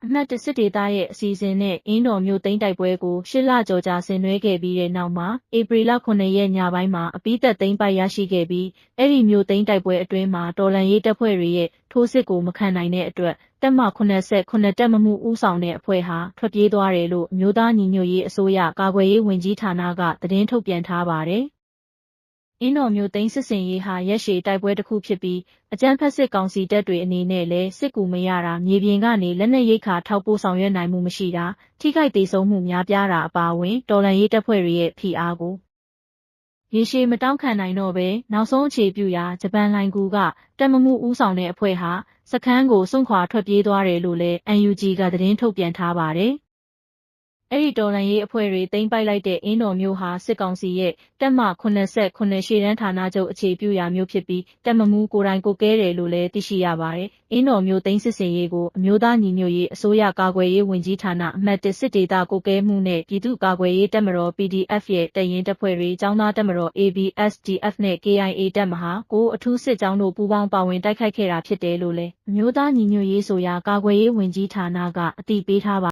အမှတ်၁စစ်ဒေသရဲ့အစီအစဉ်နဲ့အင်းတော်မြို့သိမ်းတိုက်ပွဲကို၈လကျော်ကြာဆင်နွှဲခဲ့ပြီးတဲ့နောက်မှာဧပြီလ9ရက်ညပိုင်းမှာအပြီးသက်သိမ်းပိုက်ရရှိခဲ့ပြီးအဲ့ဒီမြို့သိမ်းတိုက်ပွဲအတွင်းမှာတော်လှန်ရေးတပ်ဖွဲ့တွေရဲ့ထိုးစစ်ကိုမခံနိုင်တဲ့အတွက်တပ်မ89တပ်မမှုဦးဆောင်တဲ့အဖွဲ့ဟာထွက်ပြေးသွားတယ်လို့အမျိုးသားညီညွတ်ရေးအစိုးရကာကွယ်ရေးဝန်ကြီးဌာနကသတင်းထုတ်ပြန်ထားပါတယ်။အင်းတော်မြို့သိမ်းစစ်ဆင်ရေးဟာရက်ရှည်တိုက်ပွဲတစ်ခုဖြစ်ပြီးအကြမ်းဖက်စစ်ကောင်စီတပ်တွေအနေနဲ့လည်းစစ်ကူမရတာမြေပြင်ကနေလက်နက်ရိက္ခာထောက်ပို့ဆောင်ရွက်နိုင်မှုမရှိတာထိခိုက်ဒေဆုံးမှုများပြားတာအပါအဝင်တော်လှန်ရေးတပ်ဖွဲ့တွေရဲ့ဖိအားကိုရေရှည်မတောင့်ခံနိုင်တော့ဘဲနောက်ဆုံးအခြေပြုရာဂျပန်လိုင်ကူကတပ်မမှုဦးဆောင်တဲ့အဖွဲ့ဟာစခန်းကိုစွန့်ခွာထွက်ပြေးသွားတယ်လို့လည်း NUG ကသတင်းထုတ်ပြန်ထားပါတယ်။အဲ့ဒီတော်လှန်ရေးအဖွဲ့တွေသိမ်းပိုက်လိုက်တဲ့အင်းတော်မြို့ဟာစစ်ကောင်စီရဲ့တပ်မ89ရှေ့တန်းဌာနချုပ်အခြေပြုရာမြို့ဖြစ်ပြီးတပ်မမှုကိုယ်တိုင်ကိုကဲတယ်လို့လည်းသိရှိရပါတယ်။အင်းတော်မြို့သိမ်းစစ်ဆင်ရေးကိုအမျိုးသားညီညွတ်ရေးအစိုးရကာကွယ်ရေးဝန်ကြီးဌာနအမှတ်1စစ်ဒေသကိုကဲမှုနဲ့ပြည်သူ့ကာကွယ်ရေးတပ်မတော် PDF ရဲ့တပ်ရင်းတပ်ဖွဲ့တွေចောင်းသားတပ်မတော် ABSDF နဲ့ KIA တပ်မဟာ9အထူးစစ်ကြောင်းတို့ပူးပေါင်းပါဝင်တိုက်ခိုက်ခဲ့တာဖြစ်တယ်လို့လည်းအမျိုးသားညီညွတ်ရေးဆိုရာကာကွယ်ရေးဝန်ကြီးဌာနကအသိပေးထားပါ